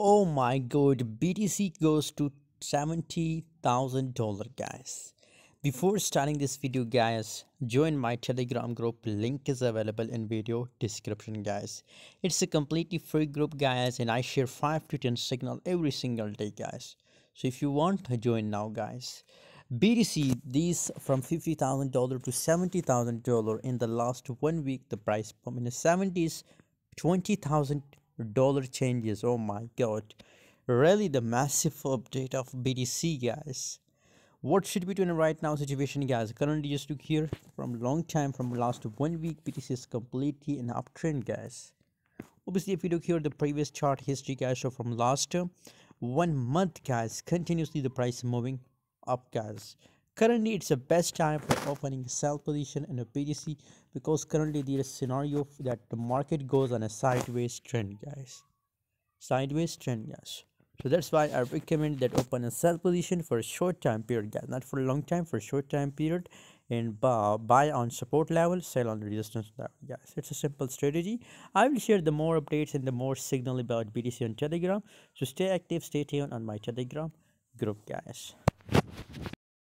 Oh my god, BTC goes to $70,000, guys. Before starting this video, guys, join my Telegram group. Link is available in video description, guys. It's a completely free group, guys, and I share 5 to 10 signal every single day, guys. So if you want to join now, guys. BTC these from $50,000 to $70,000 in the last 1 week. The price from in the 70s, $20,000 changes. Oh my god, really the massive update of BTC, guys. What should we do in right now situation, guys? Currently just look here, from long time, from last 1 week, BTC is completely in uptrend, guys. Obviously if you look here the previous chart history, guys, so from last 1 month, guys, continuously the price moving up, guys. Currently it's the best time for opening sell position in a BTC, because currently there is a scenario that the market goes on a sideways trend, guys. Sideways trend, guys. So that's why I recommend that open a sell position for a short time period, guys, not for a long time, for a short time period, and buy on support level, sell on resistance level, guys. It's a simple strategy. I will share the more updates and the more signal about BTC on Telegram. So stay active, stay tuned on my Telegram group, guys.